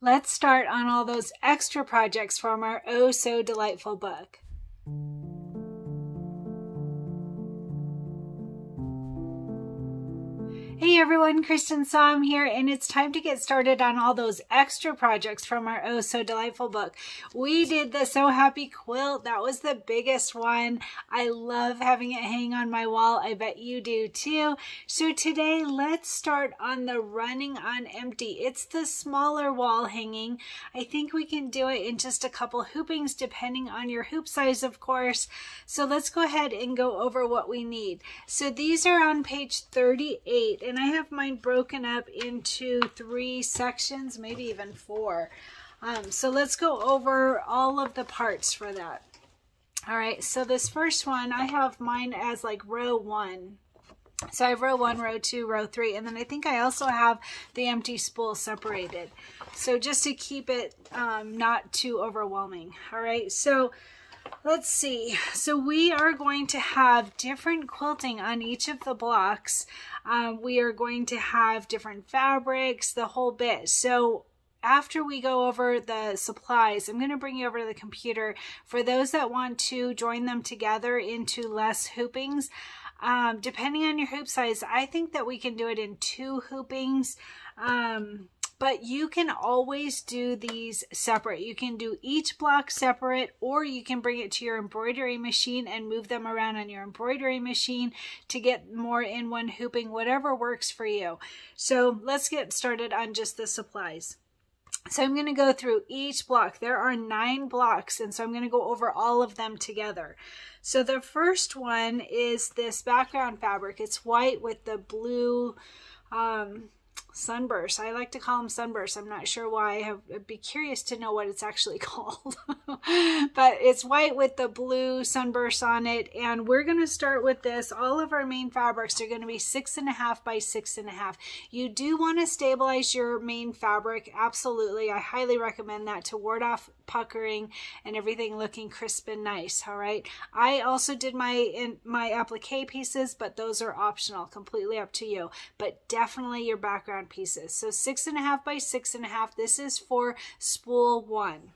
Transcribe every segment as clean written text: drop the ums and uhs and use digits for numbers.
Let's start on all those extra projects from our Oh So Delightful book. Hey everyone, Cristin here, and it's time to get started on all those extra projects from our Oh So Delightful book. We did the So Happy quilt. That was the biggest one. I love having it hang on my wall. I bet you do too. So today, let's start on the running on empty. It's the smaller wall hanging. I think we can do it in just a couple hoopings, depending on your hoop size, of course. So let's go ahead and go over what we need. So these are on page 38. And I have mine broken up into 3 sections, maybe even 4. So let's go over all of the parts for that. All right, so this first one, I have mine as like row 1. So I have row 1, row 2, row 3, and then I think I also have the empty spool separated. So just to keep it not too overwhelming. All right, so let's see. So we are going to have different quilting on each of the blocks. We are going to have different fabrics, the whole bit. So after we go over the supplies, I'm going to bring you over to the computer. For those that want to join them together into less hoopings, depending on your hoop size, I think that we can do it in 2 hoopings. But you can always do these separate. You can do each block separate, or you can bring it to your embroidery machine and move them around on your embroidery machine to get more in one hooping, whatever works for you. So let's get started on just the supplies. So I'm going to go through each block. There are 9 blocks, and so I'm going to go over all of them together. So the first one is this background fabric. It's white with the blue sunburst. I like to call them sunbursts. I'm not sure why. I'd be curious to know what it's actually called. But it's white with the blue sunburst on it. And we're going to start with this. All of our main fabrics are going to be 6.5 by 6.5. You do want to stabilize your main fabric. Absolutely. I highly recommend that to ward off puckering and everything looking crisp and nice. All right. I also did my applique pieces, but those are optional, completely up to you. But definitely your background pieces. So 6.5 by 6.5. This is for spool 1.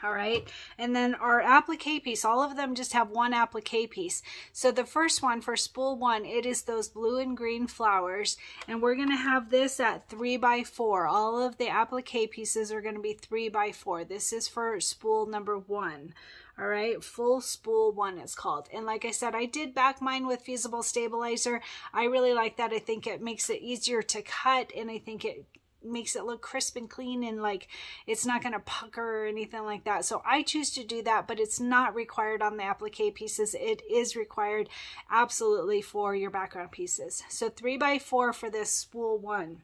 All right, and then our applique piece, all of them just have one applique piece. So the first one for spool 1, it is those blue and green flowers, and we're going to have this at 3 by 4. All of the applique pieces are going to be 3 by 4. This is for spool number 1. All right, full spool 1 it's called. And like I said, I did back mine with Fusible stabilizer. I really like that. I think it makes it easier to cut, and I think it makes it look crisp and clean, and like it's not going to pucker or anything like that. So I choose to do that, but it's not required on the applique pieces. It is required absolutely for your background pieces. So 3 by 4 for this spool 1.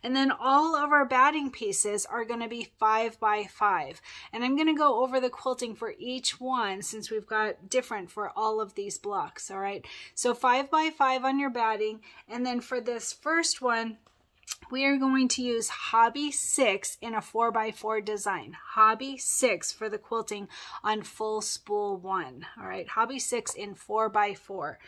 And then all of our batting pieces are going to be 5 by 5. And I'm going to go over the quilting for each one since we've got different for all of these blocks. All right. So 5 by 5 on your batting. And then for this first one, we are going to use Hobby 6 in a 4 by 4 design. Hobby 6 for the quilting on full spool 1. All right. Hobby 6 in 4 by 4.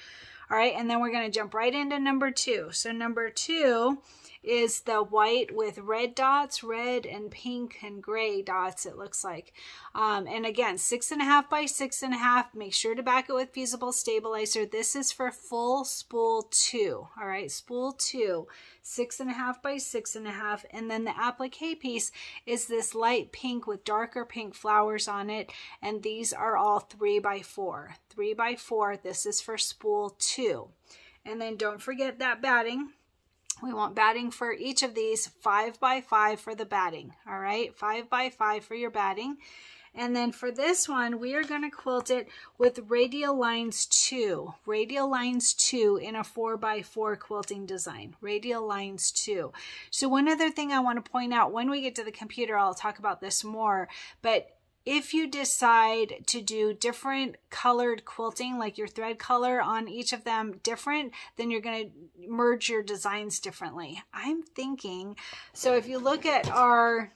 All right. And then we're going to jump right into number 2. So number 2 is the white with red dots, red and pink and gray dots, it looks like. And again, 6.5 by 6.5. Make sure to back it with Fusible stabilizer. This is for full spool 2. All right, spool 2, 6.5 by 6.5. And then the applique piece is this light pink with darker pink flowers on it. And these are all 3 by 4. 3 by 4. This is for spool 2. And then don't forget that batting. We want batting for each of these, 5 by 5 for the batting. All right, 5 by 5 for your batting. And then for this one, we are going to quilt it with radial lines 2. Radial lines 2 in a 4 by 4 quilting design. Radial lines 2. So one other thing I want to point out, when we get to the computer, I'll talk about this more, but if you decide to do different colored quilting, like your thread color on each of them different, then you're going to merge your designs differently. I'm thinking, so if you look at our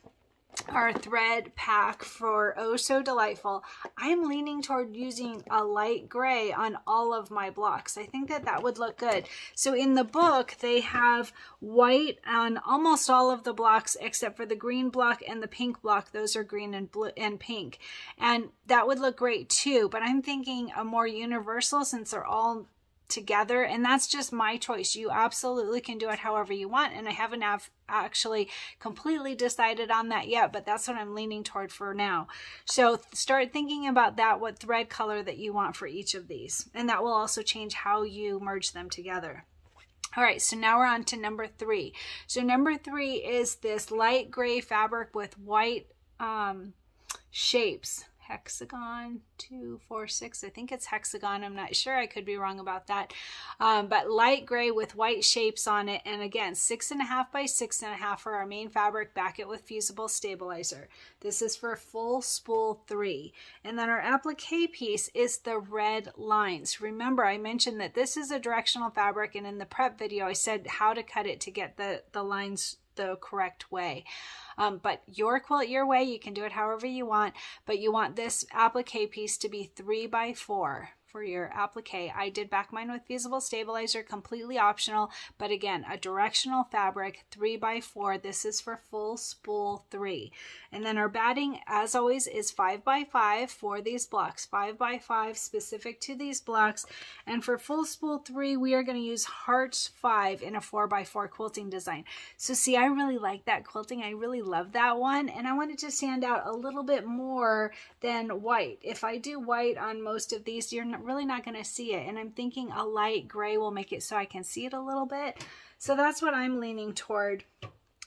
our thread pack for Oh So Delightful, I'm leaning toward using a light gray on all of my blocks. I think that that would look good. So in the book, they have white on almost all of the blocks except for the green block and the pink block. Those are green and blue and pink. And that would look great too, but I'm thinking a more universal since they're all together, and that's just my choice. You absolutely can do it however you want, and I haven't actually completely decided on that yet, but that's what I'm leaning toward for now. So start thinking about that, what thread color that you want for each of these, and that will also change how you merge them together. All right, so now we're on to number 3. So number 3 is this light gray fabric with white shapes. Hexagon 2, 4, 6. I think it's hexagon. I'm not sure. I could be wrong about that. But light gray with white shapes on it. And again, 6.5 by 6.5 for our main fabric. Back it with Fusible stabilizer. This is for full spool 3. And then our applique piece is the red lines. Remember, I mentioned that this is a directional fabric, and in the prep video, I said how to cut it to get the lines the correct way. But your quilt your way, you can do it however you want, but you want this applique piece to be 3 by 4 for your applique. I did back mine with Fusible stabilizer, completely optional, but again, a directional fabric, 3 by 4. This is for full spool 3. And then our batting, as always, is 5 by 5 for these blocks, 5 by 5 specific to these blocks. And for full spool 3, we are going to use Hearts 5 in a 4 by 4 quilting design. So see, I really like that quilting. I really love that one, and I want it to stand out a little bit more than white. If I do white on most of these, you're really not going to see it, and I'm thinking a light gray will make it so I can see it a little bit. So that's what I'm leaning toward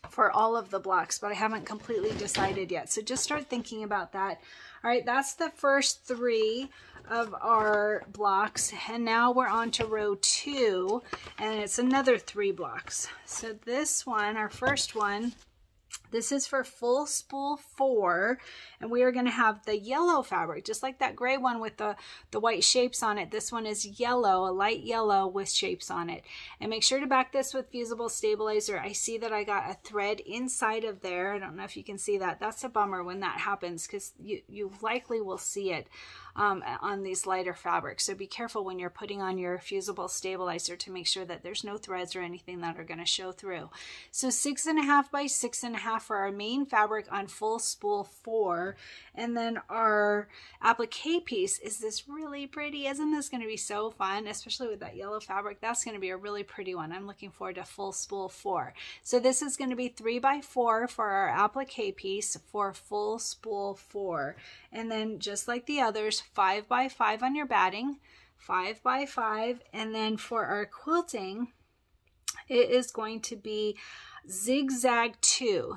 for all of the blocks, but I haven't completely decided yet. So just start thinking about that. All right, that's the first 3 of our blocks, and now we're on to row 2, and it's another 3 blocks. So this one, our first one, this is for full spool 4, and we are going to have the yellow fabric, just like that gray one with the white shapes on it. This one is yellow, a light yellow with shapes on it. And make sure to back this with Fusible stabilizer. I see that I got a thread inside of there. I don't know if you can see that. That's a bummer when that happens, because you likely will see it on these lighter fabrics. So be careful when you're putting on your Fusible stabilizer to make sure that there's no threads or anything that are going to show through. So 6.5 by 6.5 for our main fabric on full spool 4. And then our applique piece is this really pretty. Isn't this going to be so fun, especially with that yellow fabric? That's going to be a really pretty one. I'm looking forward to full spool 4. So this is going to be 3 by 4 for our applique piece for full spool 4. And then just like the others, 5 by 5 on your batting, 5 by 5, and then for our quilting, it is going to be zigzag 2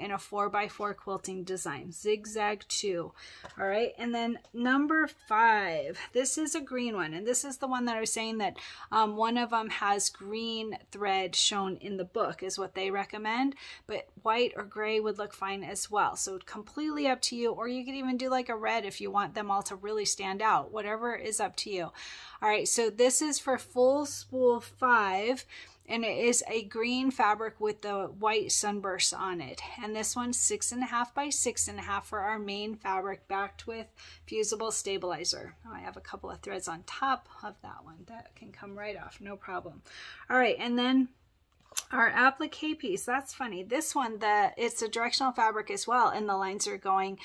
in a 4 by 4 quilting design, zigzag 2. All right, and then number 5, this is a green one, and this is the one that I was saying that one of them has green thread shown in the book is what they recommend, but white or gray would look fine as well. So completely up to you, or you could even do like a red if you want them all to really stand out. Whatever is up to you. All right, so this is for full spool 5, and it is a green fabric with the white sunbursts on it. And this one's 6.5 by 6.5 for our main fabric, backed with Fusible stabilizer. Oh, I have a couple of threads on top of that one that can come right off, no problem. All right, and then our applique piece, that's funny. This one, it's a directional fabric as well, and the lines are going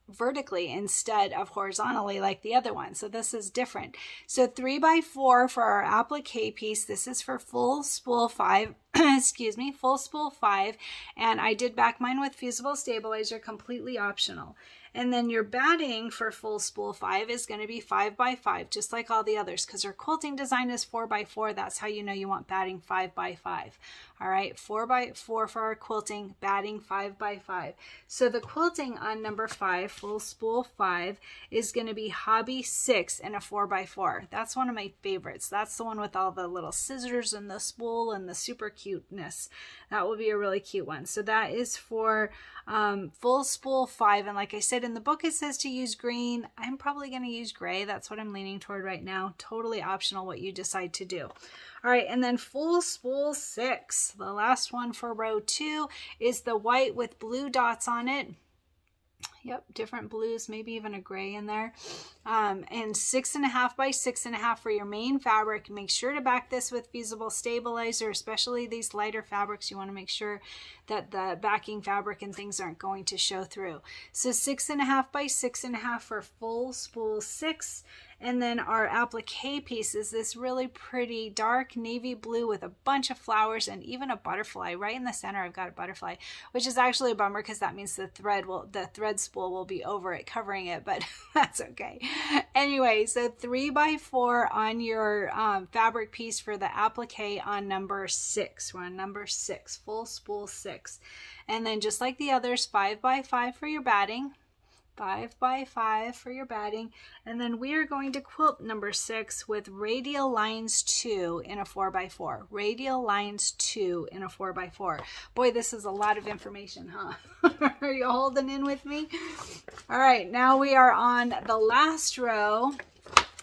vertically instead of horizontally like the other one. So this is different. So 3 by 4 for our applique piece. This is for full spool 5. Excuse me, full spool 5. And I did back mine with Fusible stabilizer, completely optional. And then your batting for full spool 5 is going to be 5 by 5, just like all the others, because our quilting design is 4 by 4. That's how you know you want batting 5 by 5. All right, 4 by 4 for our quilting, batting 5 by 5. So the quilting on number 5, full spool 5, is going to be hobby 6 in a 4 by 4. That's one of my favorites. That's the one with all the little scissors and the spool and the super cuteness. That will be a really cute one. So that is for full spool 5. And like I said, in the book, it says to use green. I'm probably going to use gray. That's what I'm leaning toward right now. Totally optional what you decide to do. All right, and then full spool 6, the last one for row 2, is the white with blue dots on it. Yep, different blues, maybe even a gray in there. And 6.5 by 6.5 for your main fabric. Make sure to back this with Fusible stabilizer, especially these lighter fabrics. You want to make sure that the backing fabric and things aren't going to show through. So 6.5 by 6.5 for full spool 6. And then our applique piece is this really pretty dark navy blue with a bunch of flowers and even a butterfly. Right in the center, I've got a butterfly, which is actually a bummer because that means the thread spool will be over it, covering it, but that's okay. Anyway, so 3 by 4 on your fabric piece for the applique on number 6. We're on number 6, full spool 6. And then just like the others, 5 by 5 for your batting. 5 by 5 for your batting, and then we are going to quilt number 6 with radial lines 2 in a 4 by 4. Radial lines 2 in a 4 by 4. Boy, this is a lot of information, huh? Are you holding in with me? All right, now we are on the last row,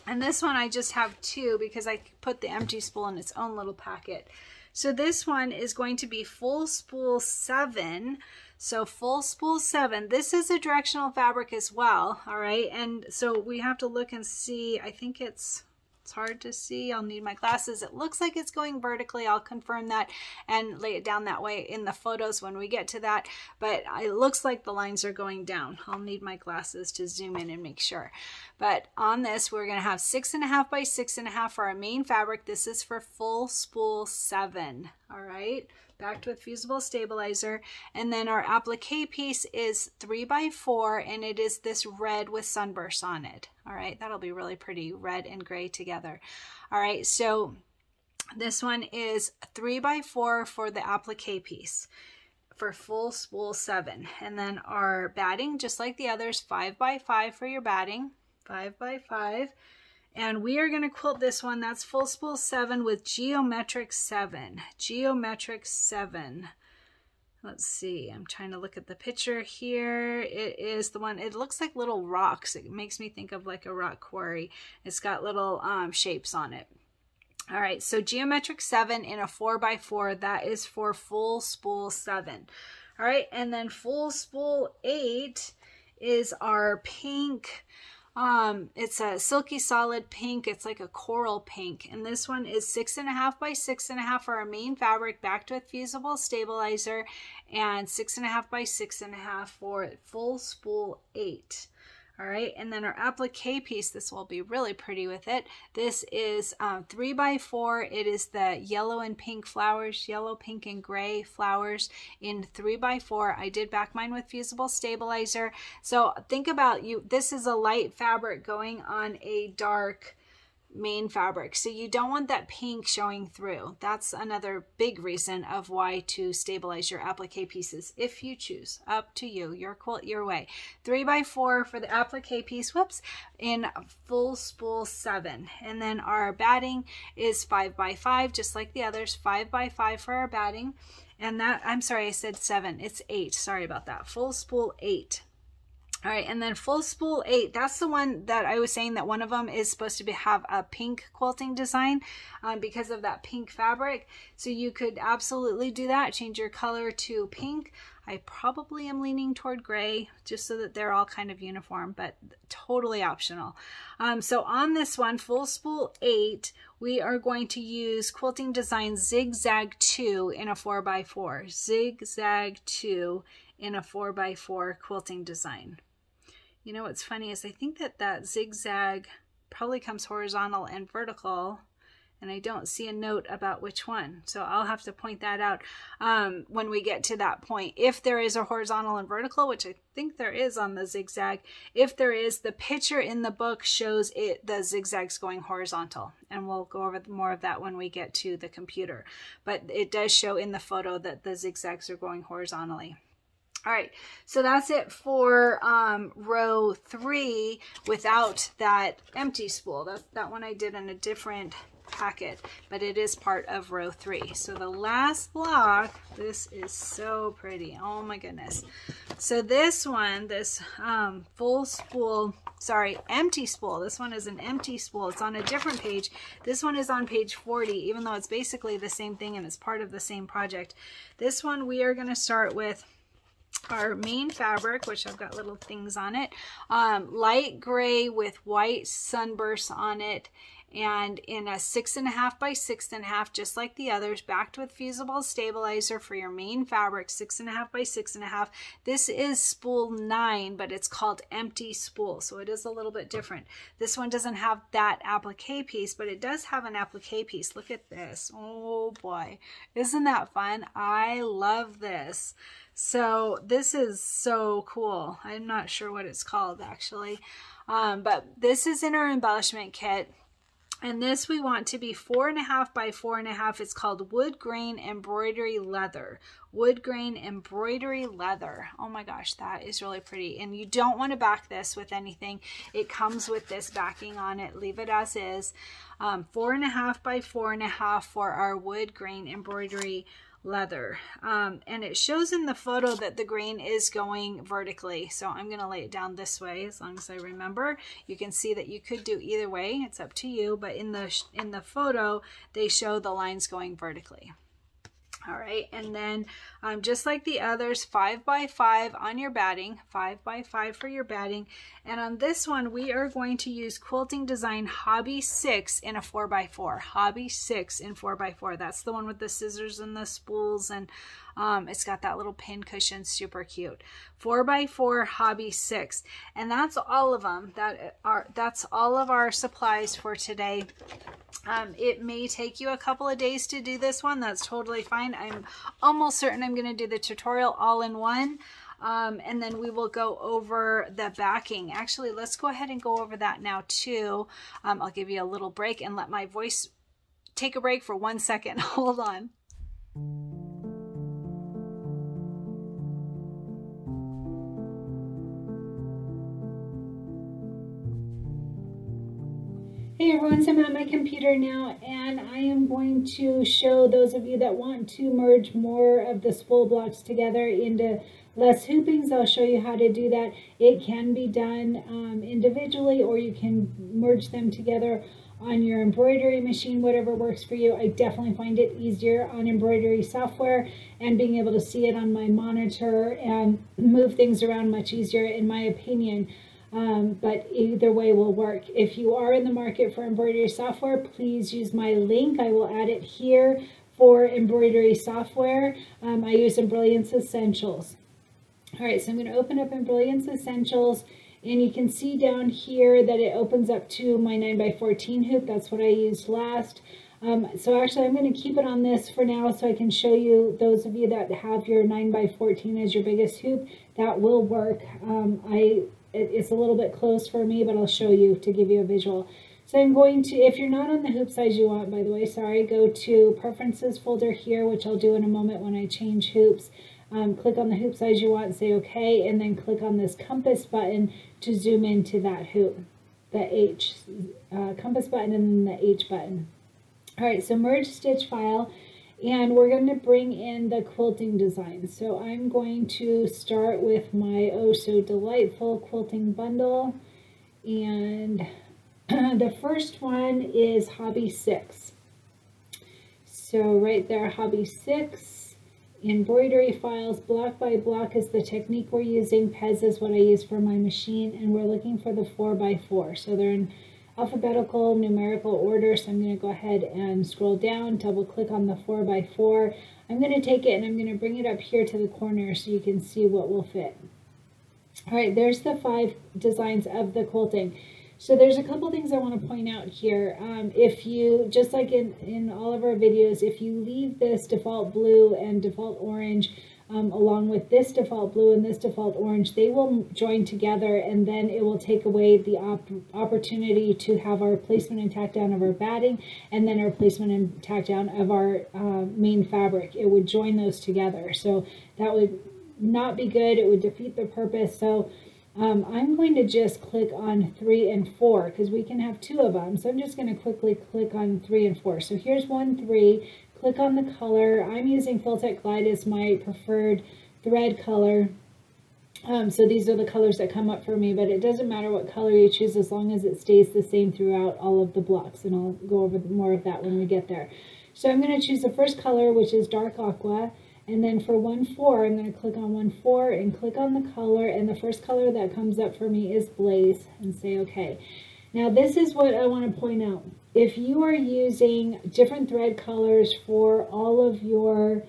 and this one I just have 2 because I put the empty spool in its own little packet. So this one is going to be full spool 7. So full spool 7, this is a directional fabric as well, all right? And so we have to look and see, I think it's hard to see. I'll need my glasses. It looks like it's going vertically. I'll confirm that and lay it down that way in the photos when we get to that. But it looks like the lines are going down. I'll need my glasses to zoom in and make sure. But on this, we're going to have 6.5 by 6.5 for our main fabric. This is for full spool 7, all right? Backed with Fusible stabilizer. And then our applique piece is 3 by 4, and it is this red with sunburst on it. All right, that'll be really pretty, red and gray together. All right, so this one is 3 by 4 for the applique piece for full spool 7. And then our batting, just like the others, 5 by 5 for your batting, 5 by 5. And we are going to quilt this one. That's full spool 7 with geometric 7. Geometric 7. Let's see. I'm trying to look at the picture here. It is the one, it looks like little rocks. It makes me think of like a rock quarry. It's got little shapes on it. All right. So geometric 7 in a 4 by 4. That is for full spool 7. All right. And then full spool 8 is our pink. It's a silky solid pink. It's like a coral pink. And this one is 6.5 by 6.5 for our main fabric, backed with Fusible stabilizer, and 6.5 by 6.5 for full spool 8. All right, and then our applique piece, this will be really pretty with it. This is 3 by 4. It is the yellow and pink flowers, yellow, pink, and gray flowers in 3 by 4. I did back mine with Fusible stabilizer. So think about you. This is a light fabric going on a dark main fabric, so you don't want that pink showing through. That's another big reason of why to stabilize your applique pieces if you choose. Up to you, your quilt, your way. 3 by 4 for the applique piece, whoops, in full spool 7. And then our batting is 5 by 5, just like the others. 5 by 5 for our batting. And that, I'm sorry, I said 7, it's 8, sorry about that. Full spool 8. All right, and then full spool 8, that's the one that I was saying that one of them is supposed to have a pink quilting design because of that pink fabric. So you could absolutely do that, change your color to pink. I probably am leaning toward gray just so that they're all kind of uniform, but totally optional. So on this one, full spool 8, we are going to use Quilting Design Zigzag 2 in a 4 by 4. Zigzag 2 in a 4 by 4 quilting design. You know what's funny is I think that zigzag probably comes horizontal and vertical, and I don't see a note about which one. So I'll have to point that out when we get to that point. If there is a horizontal and vertical, which I think there is on the zigzag, if there is, the picture in the book shows the zigzags going horizontal. And we'll go over more of that when we get to the computer. But it does show in the photo that the zigzags are going horizontally. All right, so that's it for row 3 without that empty spool. That one I did in a different packet, but it is part of row 3. So the last block, this is so pretty. Oh my goodness. So this one, this full spool, sorry, empty spool. This one is an empty spool. It's on a different page. This one is on page 40, even though it's basically the same thing and it's part of the same project. This one we are going to start with our main fabric, which I've got little things on it, light gray with white sunbursts on it, and in a 6.5 by 6.5, just like the others, backed with Fusible stabilizer for your main fabric, 6.5 by 6.5. This is spool 9, but it's called empty spool, so it is a little bit different. This one doesn't have that applique piece, but it does have an applique piece. Look at this. Oh boy, isn't that fun? I love this. So this is so cool. I'm not sure what it's called actually, but this is in our embellishment kit. And this we want to be 4.5 by 4.5. It's called wood grain embroidery leather. Wood grain embroidery leather. Oh my gosh, that is really pretty. And you don't want to back this with anything. It comes with this backing on it. Leave it as is. 4.5 by 4.5 for our wood grain embroidery leather. And it shows in the photo that the grain is going vertically, so I'm going to lay it down this way as long as I remember. You can see that you could do either way, it's up to you, but in the photo they show the lines going vertically. All right, and then just like the others, 5 by 5 on your batting, 5 by 5 for your batting. And on this one, we are going to use Quilting Design Hobby 6 in a 4 by 4. Hobby 6 in 4 by 4. That's the one with the scissors and the spools, and it's got that little pin cushion, super cute. 4 by 4 Hobby 6, and that's all of them. That's all of our supplies for today. It may take you a couple of days to do this one. That's totally fine. I'm almost certain I'm going to do the tutorial all in one. And then we will go over the backing. Actually, let's go ahead and go over that now too. I'll give you a little break and let my voice take a break for 1 second. Hold on. Hey everyone, so I'm at my computer now and I am going to show those of you that want to merge more of the spool blocks together into less hoopings. I'll show you how to do that. It can be done individually, or you can merge them together on your embroidery machine, whatever works for you. I definitely find it easier on embroidery software, and being able to see it on my monitor and move things around much easier in my opinion. But either way will work. If you are in the market for embroidery software, please use my link. I will add it here for embroidery software. I use Brilliance Essentials. All right, so I'm going to open up Brilliance Essentials, and you can see down here that it opens up to my 9 by 14 hoop. That's what I used last. So actually I'm going to keep it on this for now so I can show you, those of you that have your 9 by 14 as your biggest hoop, that will work. It's a little bit close for me, but I'll show you to give you a visual. So I'm going to, if you're not on the hoop size you want, by the way, sorry, go to Preferences folder here, which I'll do in a moment when I change hoops. Click on the hoop size you want, say OK, and then click on this compass button to zoom into that hoop, the H, compass button and then the H button. All right, so merge stitch file. And we're going to bring in the quilting design. So I'm going to start with my Oh So Delightful quilting bundle. And the first one is Hobby 6. So right there, Hobby 6, embroidery files, block by block is the technique we're using. Pez is what I use for my machine. And we're looking for the 4 by 4. So they're in alphabetical numerical order, so I'm going to go ahead and scroll down, double click on the 4 by 4. I'm going to take it and I'm going to bring it up here to the corner so you can see what will fit. All right, there's the 5 designs of the quilting. So there's a couple things I want to point out here. If you, just like in all of our videos, if you leave this default blue and default orange along with this default blue and this default orange, they will join together, and then it will take away the opportunity to have our placement and tack down of our batting and then our placement and tack down of our main fabric. It would join those together, so that would not be good. It would defeat the purpose. So I'm going to just click on 3 and 4 because we can have 2 of them. So I'm just going to quickly click on 3 and 4. So here's 1, 3. Click on the color. I'm using Filtech Glide as my preferred thread color. So these are the colors that come up for me, but it doesn't matter what color you choose as long as it stays the same throughout all of the blocks, and I'll go over more of that when we get there. So I'm going to choose the first color, which is dark aqua, and then for 1-4, I'm going to click on 1-4 and click on the color, and the first color that comes up for me is Blaze, and say OK. Now this is what I want to point out. If you are using different thread colors for all of your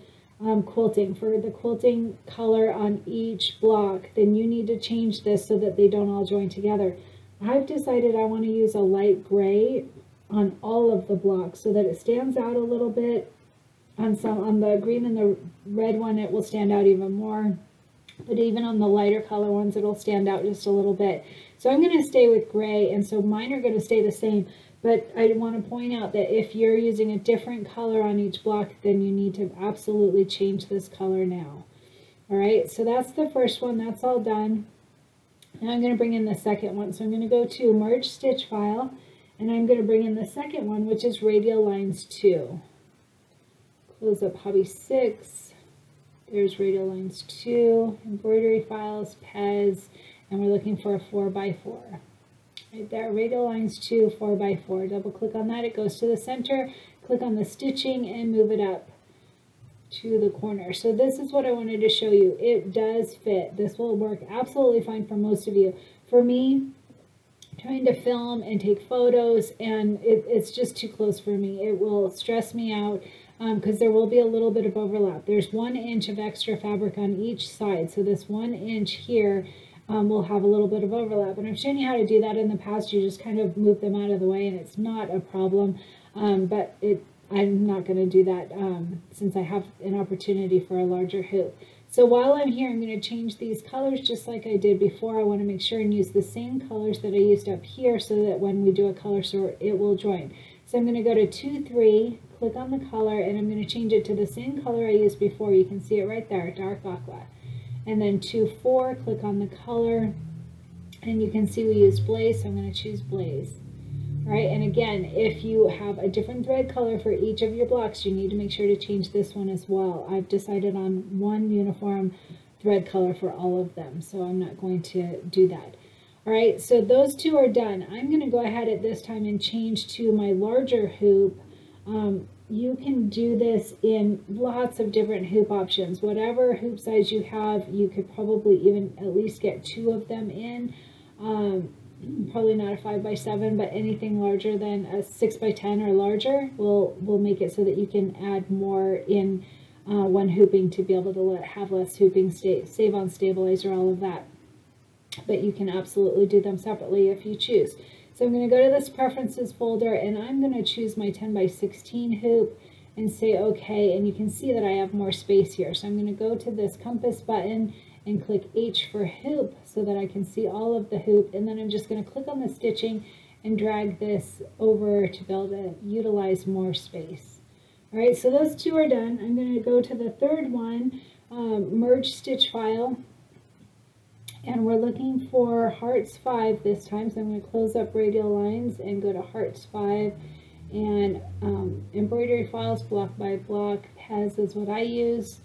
quilting, for the quilting color on each block, then you need to change this so that they don't all join together. I've decided I want to use a light gray on all of the blocks so that it stands out a little bit. On the green and the red one, it will stand out even more, but even on the lighter color ones, it'll stand out just a little bit. So I'm going to stay with gray, and so mine are going to stay the same. But I want to point out that if you're using a different color on each block, then you need to absolutely change this color now. All right, so that's the first one. That's all done. Now I'm going to bring in the second one. So I'm going to go to Merge Stitch File, and I'm going to bring in the second one, which is Radial Lines 2. Close up Hobby 6. There's Radial Lines 2, Embroidery Files, Pez, and we're looking for a 4x4. Right there, Radial Lines 2, 4x4. Double click on that, it goes to the center. Click on the stitching and move it up to the corner. So this is what I wanted to show you. It does fit. This will work absolutely fine for most of you. For me, trying to film and take photos, and it's just too close for me. It will stress me out because there will be a little bit of overlap. There's 1 inch of extra fabric on each side. So this 1 inch here will have a little bit of overlap, and I've shown you how to do that in the past. You just kind of move them out of the way and it's not a problem, but I'm not going to do that since I have an opportunity for a larger hoop. So while I'm here, I'm going to change these colors just like I did before. I want to make sure and use the same colors that I used up here so that when we do a color sort, it will join. So I'm going to go to 2-3, click on the color, and I'm going to change it to the same color I used before. You can see it right there, dark aqua. And then 2-4, click on the color, and you can see we use Blaze, so I'm going to choose Blaze. All right, and again, if you have a different thread color for each of your blocks, you need to make sure to change this one as well. I've decided on one uniform thread color for all of them, so I'm not going to do that. All right, so those two are done. I'm going to go ahead at this time and change to my larger hoop. You can do this in lots of different hoop options. Whatever hoop size you have, you could probably even at least get 2 of them in. Probably not a 5x7, but anything larger than a 6x10 or larger will make it so that you can add more in one hooping to be able to have less hooping, save on stabilizer, all of that. But you can absolutely do them separately if you choose. So I'm going to go to this Preferences folder, and I'm going to choose my 10x16 hoop and say OK, and you can see that I have more space here. So I'm going to go to this compass button and click H for hoop so that I can see all of the hoop, and then I'm just going to click on the stitching and drag this over to be able to utilize more space. All right, so those two are done. I'm going to go to the third one, Merge Stitch File. And we're looking for Hearts 5 this time, so I'm going to close up Radial Lines and go to Hearts 5. And Embroidery Files, block by block, Pez is what I use.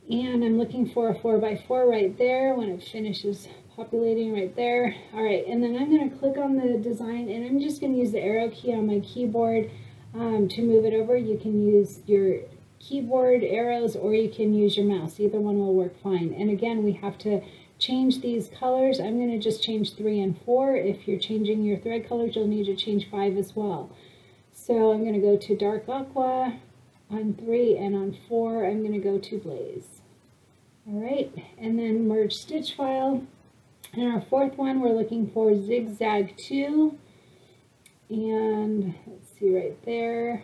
And I'm looking for a 4x4 right there when it finishes populating right there. All right, and then I'm going to click on the design, and I'm just going to use the arrow key on my keyboard to move it over. You can use your keyboard arrows or you can use your mouse. Either one will work fine. And again, we have to change these colors. I'm going to just change 3 and 4. If you're changing your thread colors, you'll need to change 5 as well. So I'm going to go to Dark Aqua on 3, and on 4 I'm going to go to Blaze. All right, and then Merge Stitch File. And our fourth one, we're looking for Zigzag 2. And let's see right there,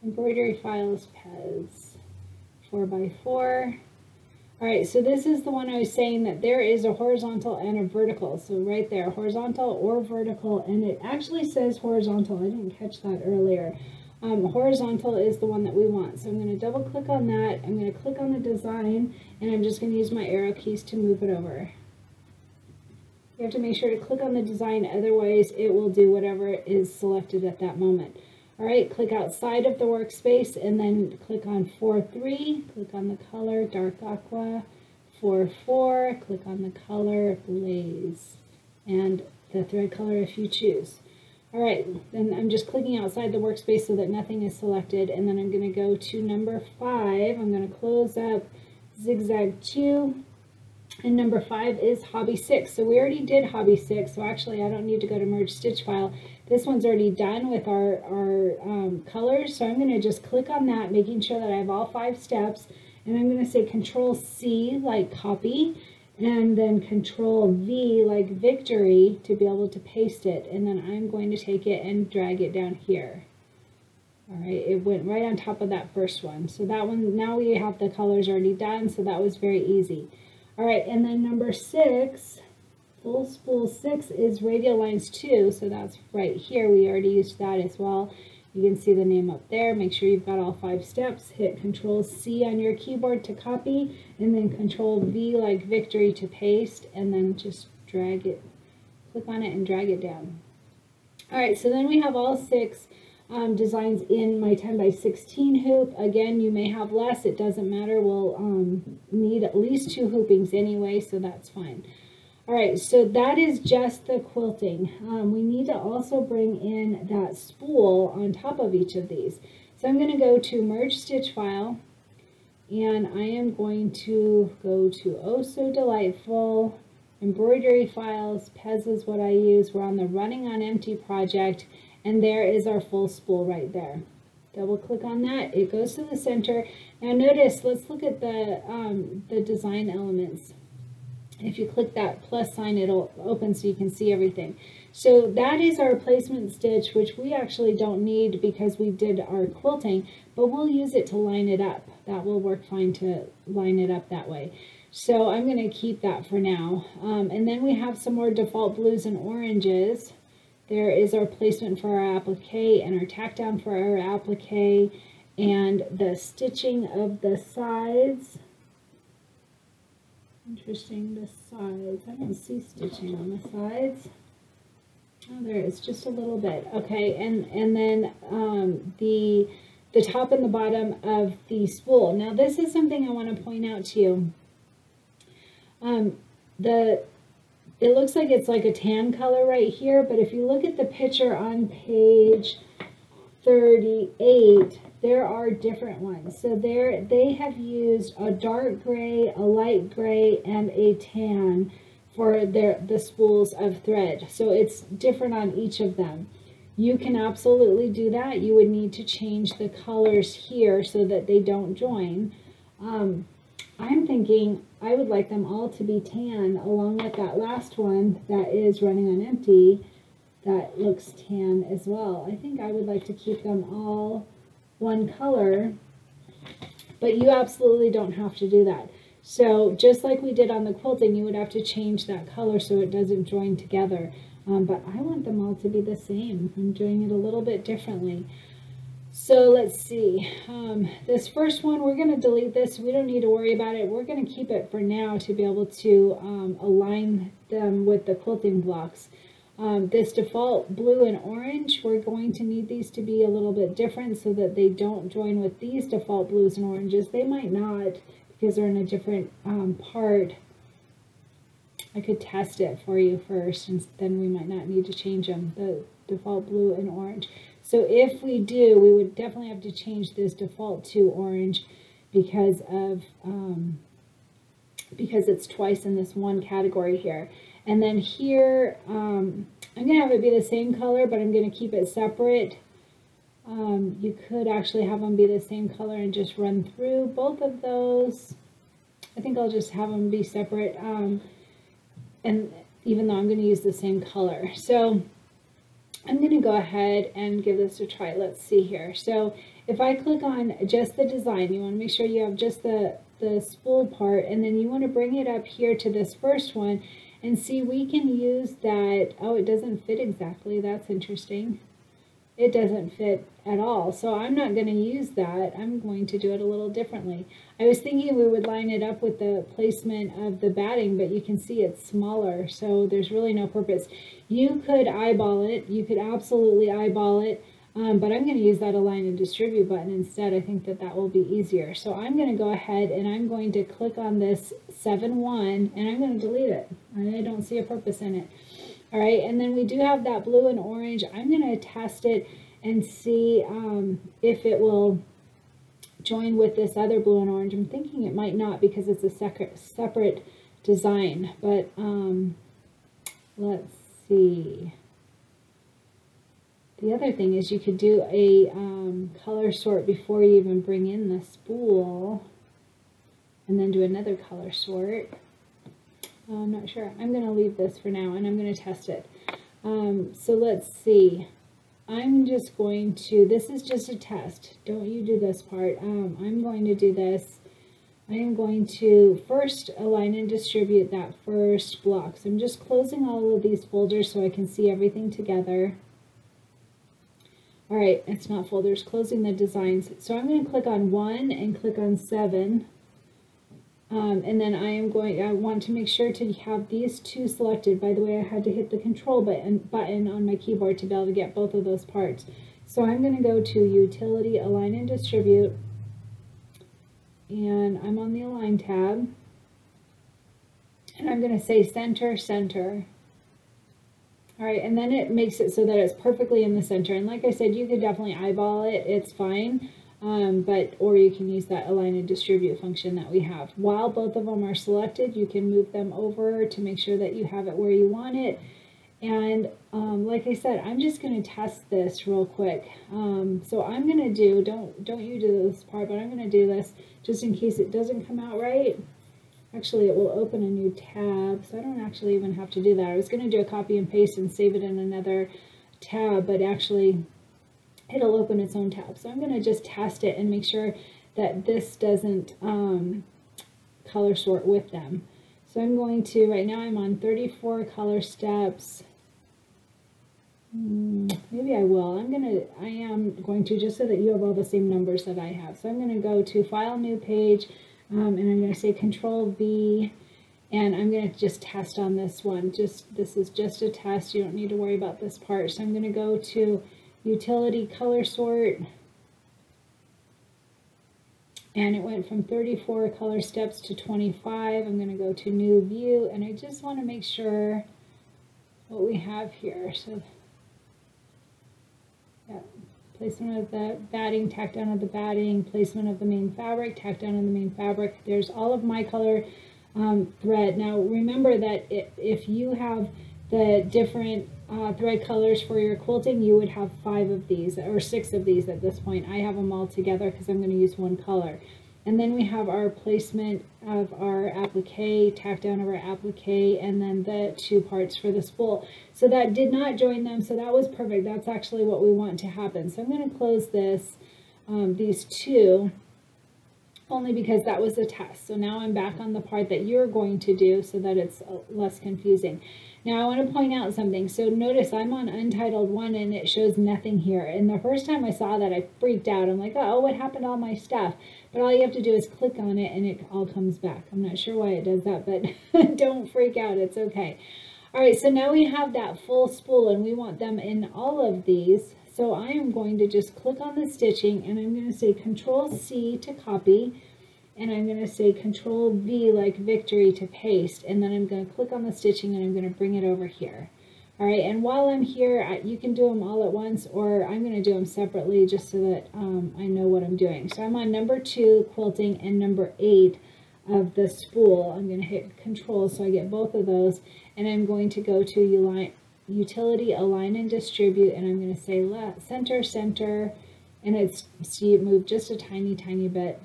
Embroidery Files, Pez, 4x4. All right, so this is the one I was saying that there is a horizontal and a vertical. So right there, horizontal or vertical, and it actually says horizontal. I didn't catch that earlier. Horizontal is the one that we want. So I'm going to double click on that. I'm going to click on the design, and I'm just going to use my arrow keys to move it over. You have to make sure to click on the design, otherwise it will do whatever is selected at that moment. All right, click outside of the workspace and then click on 4-3, click on the color dark aqua, 4-4, click on the color blaze, and the thread color if you choose. All right, then I'm just clicking outside the workspace so that nothing is selected, and then I'm going to go to number 5. I'm going to close up zigzag 2, and number 5 is hobby 6. So we already did hobby 6, so actually I don't need to go to merge stitch file. This one's already done with our colors, so I'm going to just click on that, making sure that I have all 5 steps, and I'm going to say Control C like copy, and then Control V like victory to be able to paste it, and then I'm going to take it and drag it down here. All right, it went right on top of that first one. So that one, now we have the colors already done, so that was very easy. All right, and then number 6, full spool 6 is radial lines 2, so that's right here. We already used that as well. You can see the name up there. Make sure you've got all 5 steps. Hit Control C on your keyboard to copy, and then Control V like victory to paste, and then just drag it, click on it and drag it down. All right, so then we have all 6 designs in my 10x16 hoop. Again, you may have less, it doesn't matter. We'll need at least 2 hoopings anyway, so that's fine. All right, so that is just the quilting. We need to also bring in that spool on top of each of these. So I'm going to go to merge stitch file, and I am going to go to Oh So Delightful, embroidery files, Pez is what I use. We're on the Running on Empty project, and there is our full spool right there. Double click on that, it goes to the center. Now notice, let's look at the design elements. If you click that plus sign, it'll open so you can see everything. So that is our placement stitch, which we actually don't need because we did our quilting, but we'll use it to line it up. That will work fine to line it up that way. So I'm going to keep that for now. And then we have some more default blues and oranges. There is our placement for our applique and our tack down for our applique, and the stitching of the sides. Interesting, the sides. I don't see stitching on the sides. Oh, there is just a little bit. Okay, and then the top and the bottom of the spool. Now this is something I want to point out to you. It looks like it's like a tan color right here, but if you look at the picture on page 38, there are different ones. So they have used a dark gray, a light gray, and a tan for the spools of thread. So it's different on each of them. You can absolutely do that. You would need to change the colors here so that they don't join. I'm thinking I would like them all to be tan, along with that last one that is running on empty that looks tan as well. I think I would like to keep them all one color, but you absolutely don't have to do that. So just like we did on the quilting, you would have to change that color so it doesn't join together. But I want them all to be the same. I'm doing it a little bit differently. So let's see. This first one, we're going to delete this. We don't need to worry about it. We're going to keep it for now to be able to align them with the quilting blocks. This default blue and orange, we're going to need these to be a little bit different so that they don't join with these default blues and oranges. They might not because they're in a different part. I could test it for you first, and then we might not need to change them, the default blue and orange. So if we do, we would definitely have to change this default to orange because it's twice in this one category here. And then here, I'm going to have it be the same color, but I'm going to keep it separate. You could actually have them be the same color and just run through both of those. I think I'll just have them be separate, and even though I'm going to use the same color. So I'm going to go ahead and give this a try. Let's see here. So if I click on just the design, you want to make sure you have just the spool part, and then you want to bring it up here to this first one. And see, we can use that. Oh, it doesn't fit exactly. That's interesting. it doesn't fit at all. So I'm not going to use that. I'm going to do it a little differently. I was thinking we would line it up with the placement of the batting, but you can see it's smaller, so there's really no purpose. You could eyeball it. You could absolutely eyeball it, but I'm going to use that Align and Distribute button instead. I think that that will be easier. So I'm going to go ahead and I'm going to click on this 7-1 and I'm going to delete it. I don't see a purpose in it. All right, and then we do have that blue and orange. I'm going to test it and see if it will join with this other blue and orange. I'm thinking it might not because it's a separate design, but let's see. The other thing is you could do a color sort before you even bring in the spool, and then do another color sort. I'm not sure. I'm going to leave this for now, and I'm going to test it. So let's see. I'm just going to, this is just a test. Don't you do this part. I'm going to do this. I am going to first align and distribute that first block. So I'm just closing all of these folders so I can see everything together. All right, it's not folders, closing the designs. So I'm going to click on 1 and click on 7. And then I want to make sure to have these two selected. By the way, I had to hit the control button on my keyboard to be able to get both of those parts. So I'm going to go to Utility, Align and Distribute. And I'm on the Align tab. And I'm going to say Center, Center. All right, and then it makes it so that it's perfectly in the center. And like I said, you could definitely eyeball it. It's fine. Or you can use that Align and Distribute function that we have. While both of them are selected, you can move them over to make sure that you have it where you want it. And like I said, I'm just going to test this real quick. So I'm going to do, don't you do this part, but I'm going to do this just in case it doesn't come out right. Actually, it will open a new tab, so I don't actually even have to do that. I was going to do a copy and paste and save it in another tab, but actually it'll open its own tab. So I'm going to just test it and make sure that this doesn't color sort with them. So I'm going to, right now I'm on 34 color steps. Maybe I will. I am going to, just so that you have all the same numbers that I have. So I'm going to go to File, New Page, and I'm going to say Control V, and I'm going to just test on this one. This is just a test. You don't need to worry about this part. So I'm going to go to Utility, Color Sort, and it went from 34 color steps to 25. I'm going to go to New View, and I just want to make sure what we have here. So, yeah, placement of the batting, tack down of the batting, placement of the main fabric, tack down of the main fabric. There's all of my color thread. Now remember that if you have the different thread colors for your quilting, you would have 5 of these or 6 of these at this point. I have them all together because I'm going to use one color. And then we have our placement of our applique, tack down of our applique, and then the 2 parts for the spool. So that did not join them, so that was perfect. That's actually what we want to happen. So I'm going to close this, these 2, only because that was a test. So now I'm back on the part that you're going to do so that it's less confusing. Now I want to point out something. So notice I'm on Untitled 1 and it shows nothing here. And the first time I saw that, I freaked out. I'm like, oh, what happened to all my stuff? But all you have to do is click on it and it all comes back. I'm not sure why it does that, but don't freak out. It's okay. All right, so now we have that full spool and we want them in all of these. So I am going to just click on the stitching and I'm going to say Control C to copy. And I'm going to say Control V like victory to paste, and then I'm going to click on the stitching and I'm going to bring it over here. All right, and while I'm here, you can do them all at once, or I'm going to do them separately just so that I know what I'm doing. So I'm on number 2 quilting and number 8 of the spool. I'm going to hit Control so I get both of those, and I'm going to go to Utility, Align and Distribute, and I'm going to say Center, Center, and see it move just a tiny, tiny bit,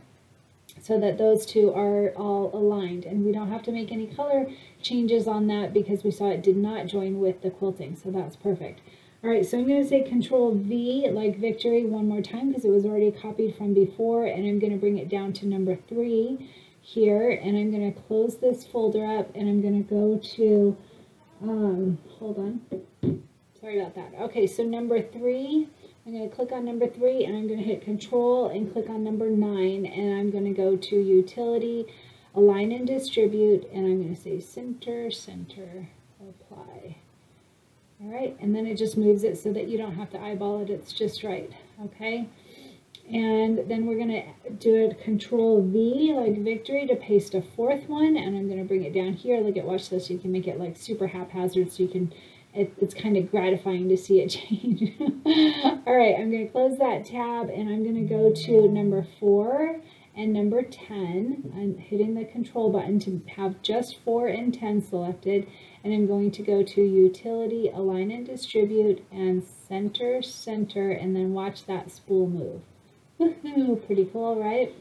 so that those 2 are all aligned, and we don't have to make any color changes on that because we saw it did not join with the quilting, so that's perfect. All right, so I'm going to say Control V like victory one more time because it was already copied from before, and I'm going to bring it down to number 3 here, and I'm going to close this folder up, and I'm going to go to, hold on, sorry about that. Okay, so number 3, I'm going to click on number 3 and I'm going to hit Control and click on number 9, and I'm going to go to Utility, Align and Distribute, and I'm going to say Center, Center, Apply. All right, and then it just moves it so that you don't have to eyeball it, it's just right, okay? And then we're going to do a Control V like victory to paste a 4th one, and I'm going to bring it down here. Look at, watch this, you can make it like super haphazard so you can, it's kind of gratifying to see it change. All right, I'm going to close that tab and I'm going to go to number 4 and number 10. I'm hitting the Control button to have just 4 and 10 selected, and I'm going to go to Utility, Align and Distribute, and Center, Center, and then watch that spool move. Woohoo! Pretty cool, right?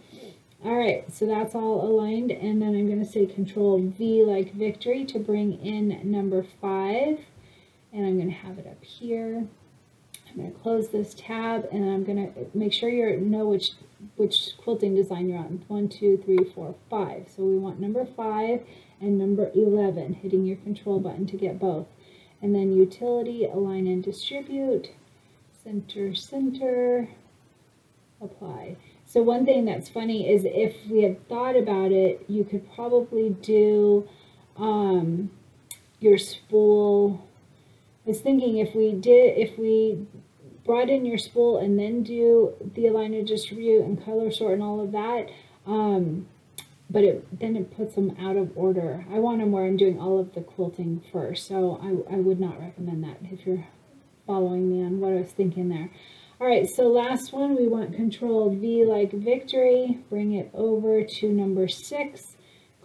All right, so that's all aligned, and then I'm going to say Control V like victory to bring in number 5, and I'm going to have it up here. I'm going to close this tab, and I'm going to make sure you know which quilting design you're on. 1, 2, 3, 4, 5. So we want number 5 and number 11, hitting your Control button to get both. And then Utility, Align and Distribute, Center, Center, Apply. So one thing that's funny is if we had thought about it, you could probably do your spool. I was thinking if we brought in your spool and then do the Align and Distribute and color sort and all of that, but then it puts them out of order. I want them where I'm doing all of the quilting first, so I would not recommend that if you're following me on what I was thinking there. All right, so last one, we want Control V like victory, bring it over to number 6,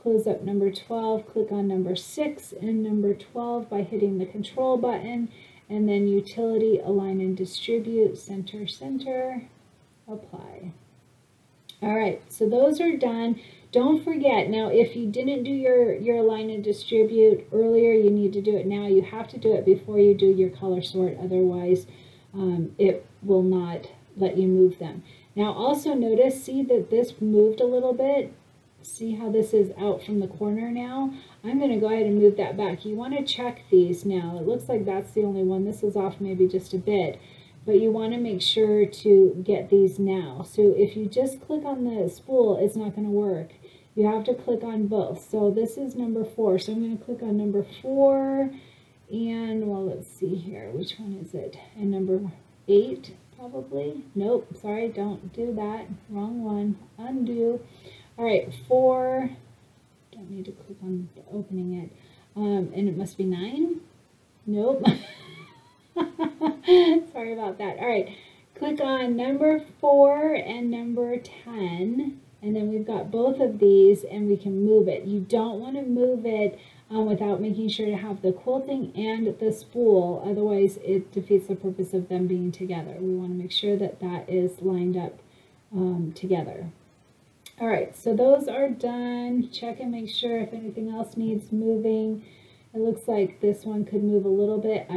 close up number 12, click on number 6 and number 12 by hitting the Control button, and then Utility, Align and Distribute, Center, Center, Apply. All right, so those are done. Don't forget, now if you didn't do your Align and Distribute earlier, you need to do it now. You have to do it before you do your color sort, otherwise it will not let you move them. Now also notice, see that this moved a little bit? See how this is out from the corner now? I'm going to go ahead and move that back. You want to check these now. It looks like that's the only one. This is off maybe just a bit, but you want to make sure to get these now. So if you just click on the spool, it's not going to work. You have to click on both. So this is number 4. So I'm going to click on number 4, and well, let's see here. Which one is it? And number 8, probably. Nope, sorry, don't do that. Wrong one. Undo. All right, 4. Don't need to click on the opening it. And it must be 9. Nope. Sorry about that. All right, click on number 4 and number 10. And then we've got both of these, and we can move it. You don't want to move it without making sure to have the quilting and the spool. Otherwise, it defeats the purpose of them being together. We want to make sure that that is lined up together. All right, so those are done. Check and make sure if anything else needs moving. It looks like this one could move a little bit.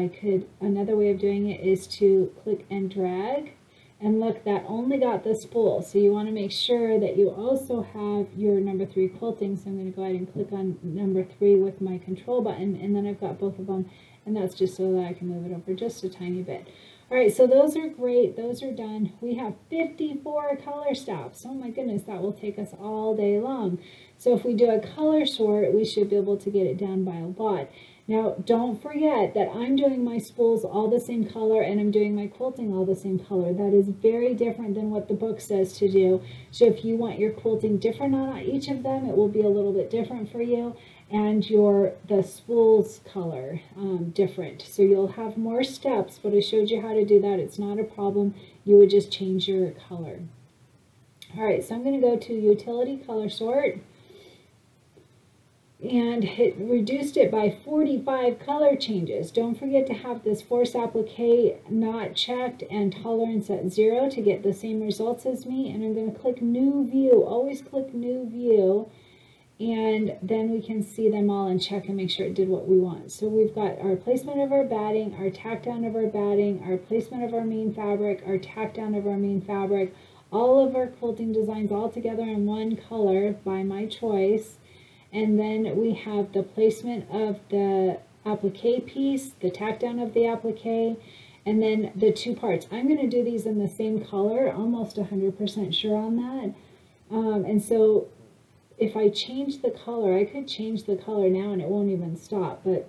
Another way of doing it is to click and drag. And look, that only got the spool. So you want to make sure that you also have your number 3 quilting. So I'm going to go ahead and click on number 3 with my Control button, and then I've got both of them. And that's just so that I can move it over just a tiny bit. All right, so those are great. Those are done. We have 54 color stops. Oh my goodness, that will take us all day long. So if we do a color sort, we should be able to get it down by a lot. Now, don't forget that I'm doing my spools all the same color and I'm doing my quilting all the same color. That is very different than what the book says to do. So if you want your quilting different on each of them, it will be a little bit different for you, and the spools color different. So you'll have more steps, but I showed you how to do that. It's not a problem. You would just change your color. All right, so I'm going to go to Utility Color Sort. And it reduced it by 45 color changes. Don't forget to have this force applique not checked and tolerance at 0 to get the same results as me. And I'm going to click New View. Always click New View. And then we can see them all and check and make sure it did what we want. So we've got our placement of our batting, our tack down of our batting, our placement of our main fabric, our tack down of our main fabric, all of our quilting designs all together in one color by my choice. And then we have the placement of the applique piece, the tack down of the applique, and then the 2 parts. I'm going to do these in the same color, almost 100% sure on that. And so if I change the color, I could change the color now and it won't even stop, but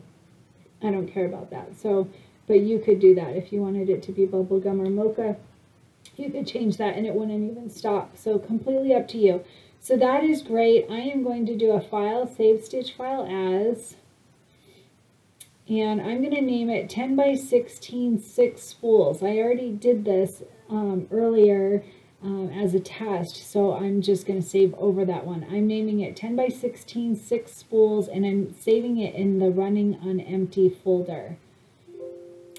I don't care about that. So, but you could do that if you wanted it to be bubblegum or mocha. You could change that and it wouldn't even stop. So completely up to you. So that is great. I am going to do a file, save stitch file as, and I'm going to name it 10 by 16 6 spools. I already did this earlier as a test, so I'm just going to save over that one. I'm naming it 10 by 16 6 spools, and I'm saving it in the running on empty folder.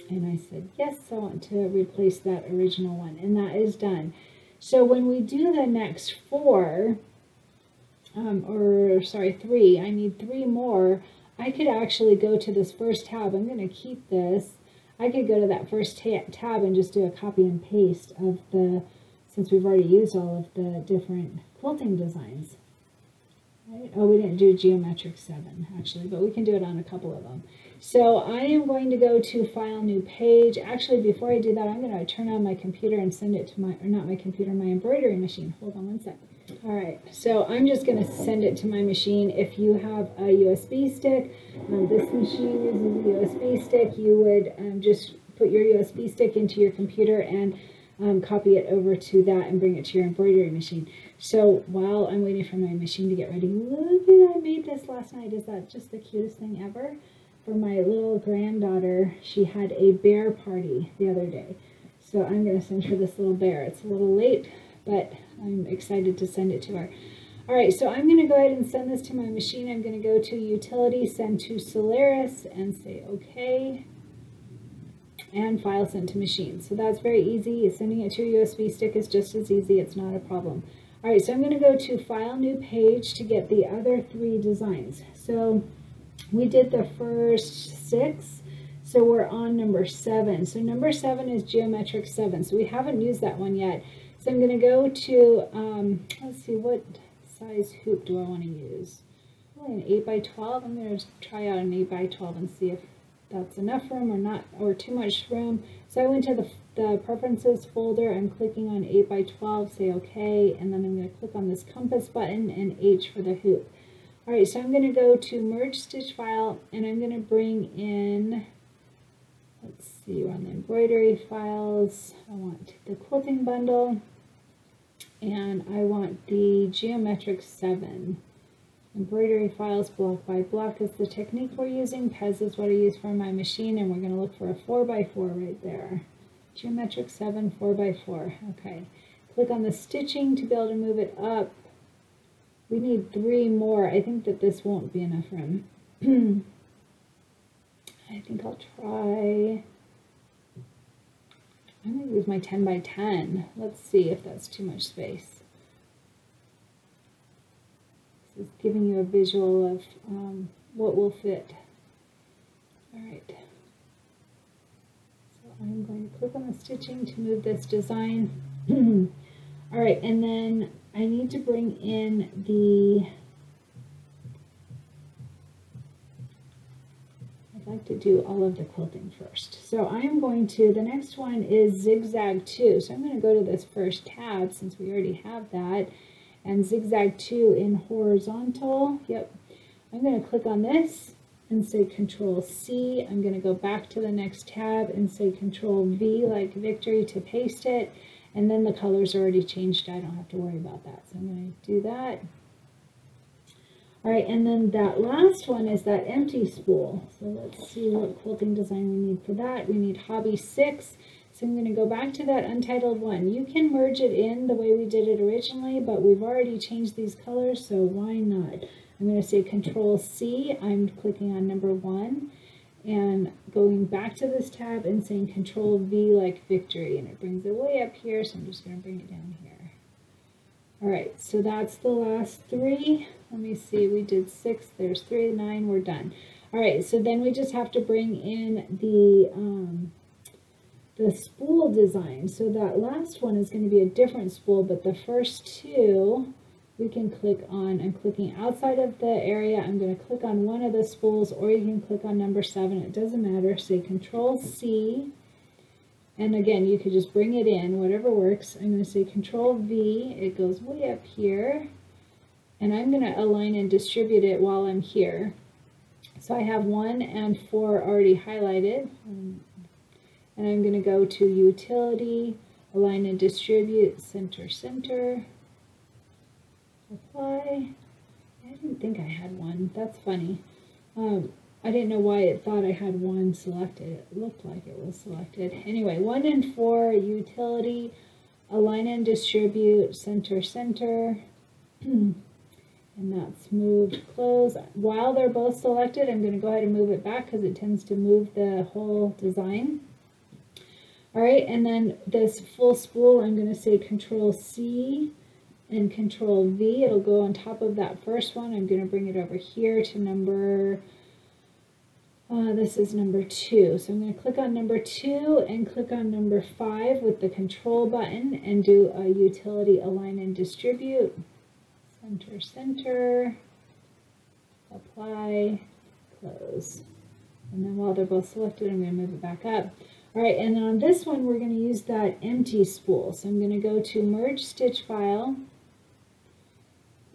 And I said, yes, I want to replace that original one, and that is done. So when we do the next 4, or sorry, 3, I need 3 more. I could actually go to this first tab. I'm going to keep this. I could go to that first tab and just do a copy and paste of the, since we've already used all of the different quilting designs. Right? Oh, we didn't do geometric 7 actually, but we can do it on a couple of them. So I am going to go to File, New Page. Actually, before I do that, I'm going to turn on my computer and send it to my, or not my computer, my embroidery machine. Hold on one sec. All right, so I'm just going to send it to my machine. If you have a USB stick, this machine uses a USB stick, you would just put your USB stick into your computer and copy it over to that and bring it to your embroidery machine. So while I'm waiting for my machine to get ready, look at, I made this last night. Is that just the cutest thing ever? For my little granddaughter, she had a bear party the other day. So I'm going to send her this little bear. It's a little late, but I'm excited to send it to her. All right, so I'm going to go ahead and send this to my machine. I'm going to go to Utility, Send to Solaris, and say OK. And File, Send to Machine. So that's very easy. Sending it to your USB stick is just as easy. It's not a problem. All right, so I'm going to go to File, New Page to get the other 3 designs. So we did the first 6, so we're on number 7. So number 7 is geometric 7, so we haven't used that one yet. So I'm going to go to, let's see, what size hoop do I want to use? Probably an 8 by 12. I'm going to try out an 8 by 12 and see if that's enough room or not, or too much room. So I went to the Preferences folder. I'm clicking on 8 by 12, say OK, and then I'm going to click on this compass button and H for the hoop. All right, so I'm going to go to Merge Stitch File, and I'm going to bring in, let's see, we're on the embroidery files. I want the quilting bundle, and I want the geometric 7. Embroidery files, block by block is the technique we're using. Pez is what I use for my machine, and we're going to look for a 4x4 right there. Geometric 7, 4x4. Okay. Click on the stitching to be able to move it up. We need 3 more. I think that this won't be enough room. I think I'll try, I'm going to use my 10 by 10. Let's see if that's too much space. This is giving you a visual of what will fit. All right. So I'm going to click on the stitching to move this design. All right, and then I need to bring in the, I'd like to do all of the quilting first. So I'm going to, the next one is Zigzag 2. So I'm going to go to this first tab since we already have that, and Zigzag 2 in horizontal. Yep. I'm going to click on this and say Control C. I'm going to go back to the next tab and say Control V like victory to paste it. And then the color's already changed. I don't have to worry about that. So I'm going to do that. All right, and then that last one is that empty spool. So let's see what quilting design we need for that. We need Hobby 6. So I'm going to go back to that untitled one. You can merge it in the way we did it originally, but we've already changed these colors, so why not? I'm going to say Control C. I'm clicking on number 1. And going back to this tab and saying Control V like victory, and it brings it way up here, so I'm just going to bring it down here. All right, so that's the last 3. Let me see, we did 6, there's 3, 9, we're done. All right, so then we just have to bring in the spool design. So that last one is going to be a different spool, but the first 2, we can click on, I'm clicking outside of the area, I'm going to click on one of the spools, or you can click on number 7, it doesn't matter. Say Control C, And again, you could just bring it in, whatever works. I'm going to say Control V, it goes way up here. And I'm going to align and distribute it while I'm here. So I have 1 and 4 already highlighted. And I'm going to go to Utility, Align and Distribute, Center, Center, Apply. I didn't think I had 1. That's funny. I didn't know why it thought I had 1 selected. It looked like it was selected. Anyway, 1 and 4, Utility, Align and Distribute, Center, Center. And that's moved, close. While they're both selected, I'm going to go ahead and move it back because it tends to move the whole design. All right, and then this full spool, I'm going to say Control C and Control V. It'll go on top of that first one. I'm going to bring it over here to number, this is number 2. So I'm going to click on number 2 and click on number 5 with the Control button and do a Utility, Align and Distribute. Center, Center, Apply, Close. And then while they're both selected, I'm going to move it back up. All right, and then on this one, we're going to use that empty spool. So I'm going to go to Merge Stitch File,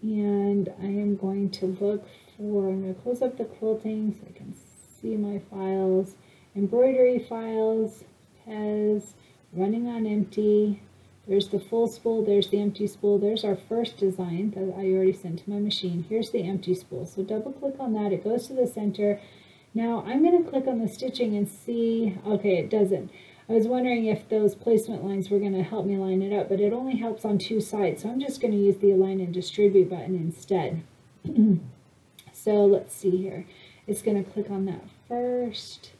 and I am going to look for, I'm going to close up the quilting so I can see my files, embroidery files, Pez, running on empty. There's the full spool, there's the empty spool, there's our first design that I already sent to my machine. Here's the empty spool. So double click on that, it goes to the center. Now I'm going to click on the stitching and see, okay, it doesn't. I was wondering if those placement lines were going to help me line it up, but it only helps on 2 sides. So I'm just going to use the Align and Distribute button instead. So let's see here. It's going to click on that first.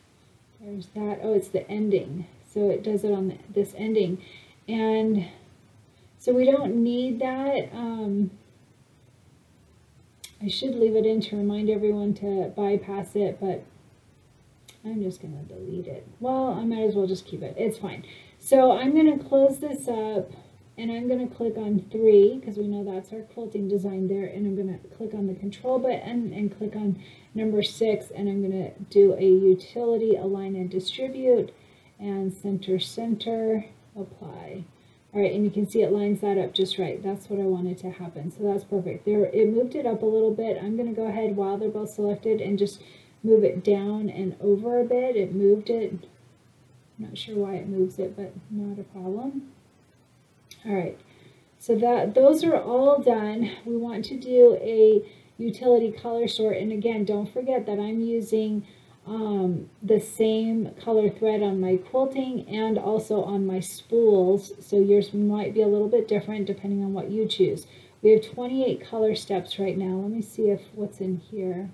There's that. Oh, it's the ending. So it does it on this ending. And so we don't need that. I should leave it in to remind everyone to bypass it, but I'm just going to delete it. Well, I might as well just keep it. It's fine. So I'm going to close this up, and I'm going to click on 3, because we know that's our quilting design there, and I'm going to click on the Control button and click on number 6, and I'm going to do a Utility, Align and Distribute, and Center, Center, Apply. All right, and you can see it lines that up just right. That's what I wanted to happen. So that's perfect. There, it moved it up a little bit. I'm going to go ahead while they're both selected and just move it down and over a bit. It moved it. I'm not sure why it moves it, but not a problem. All right, so those are all done. We want to do a utility color sort. And again, don't forget that I'm using the same color thread on my quilting and also on my spools, so yours might be a little bit different depending on what you choose. We have 28 color steps right now. Let me see if what's in here.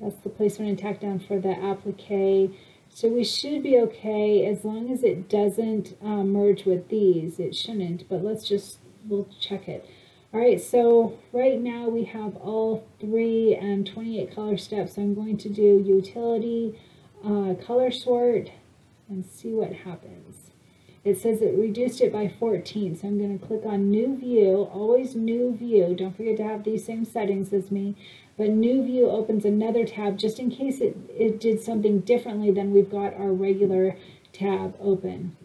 That's the placement and tack down for the applique. So we should be okay as long as it doesn't merge with these. It shouldn't, but we'll check it. All right, so right now we have all 3 and 28 color steps. So I'm going to do Utility, Color Sort, and see what happens. It says it reduced it by 14, so I'm going to click on New View, always New View. Don't forget to have these same settings as me. But New View opens another tab just in case it did something differently than we've got our regular tab open.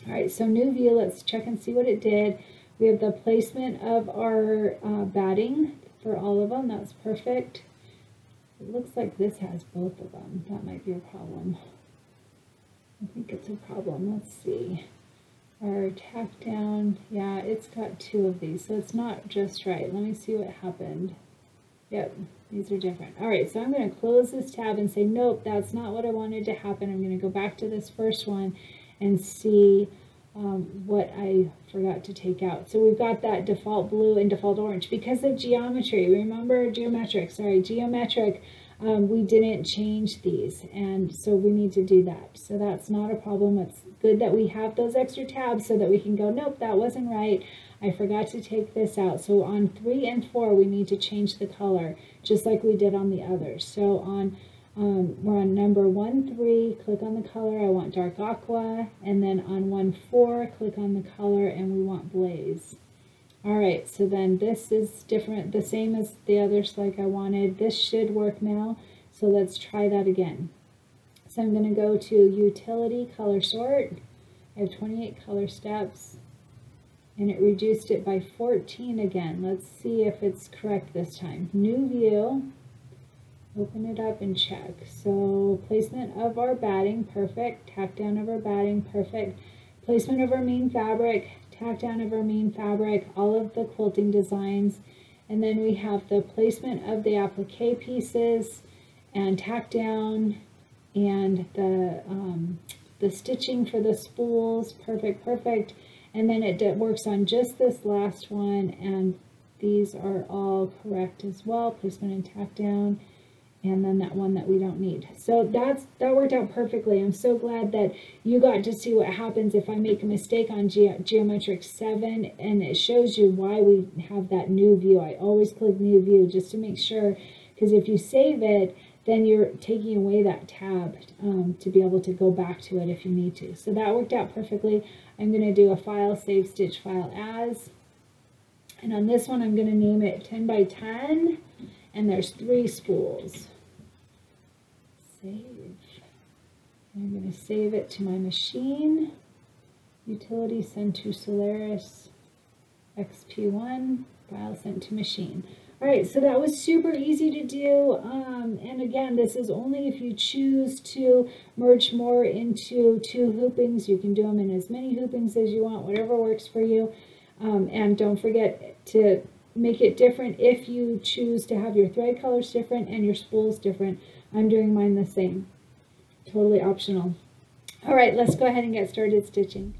All right, so New View, let's check and see what it did. We have the placement of our batting for all of them. That's perfect. It looks like this has both of them. That might be a problem. I think it's a problem. Let's see. Our tack down, yeah, it's got 2 of these, so it's not just right. Let me see what happened. Yep, these are different. All right, so I'm going to close this tab and say, nope, that's not what I wanted to happen. I'm going to go back to this first one and see what I forgot to take out. So we've got that default blue and default orange because of geometry. Remember geometric, we didn't change these, and so we need to do that. So that's not a problem. It's good that we have those extra tabs so that we can go, nope, that wasn't right. I forgot to take this out. So on 3 and 4, we need to change the color, just like we did on the others. So on we're on number 1, 3, click on the color, I want dark aqua, and then on 1, 4, click on the color, and we want blaze. All right, so then this is different, the same as the others like I wanted. This should work now, so let's try that again. So I'm going to go to Utility Color Sort. I have 28 color steps, and it reduced it by 14 again. Let's see if it's correct this time. New View. Open it up and check. So placement of our batting, perfect. Tack down of our batting, perfect. Placement of our main fabric, tack down of our main fabric, all of the quilting designs. And then we have the placement of the applique pieces and tack down, and the stitching for the spools, perfect, perfect. And then it works on just this last one, and these are all correct as well, placement and tack down. And then that one that we don't need. So that worked out perfectly. I'm so glad that you got to see what happens if I make a mistake on Geometric 7, and it shows you why we have that new view. I always click new view just to make sure, because if you save it, then you're taking away that tab to be able to go back to it if you need to. So that worked out perfectly. I'm going to do a file, save stitch file as. And on this one, I'm going to name it 10 by 10. And there's 3 spools. Save. I'm going to save it to my machine. Utility, send to Solaris, XP1, file sent to machine. All right, so that was super easy to do. And again, this is only if you choose to merge more into 2 hoopings. You can do them in as many hoopings as you want, whatever works for you. And don't forget to make it different if you choose to have your thread colors different and your spools different. I'm doing mine the same. Totally optional. All right, let's go ahead and get started stitching.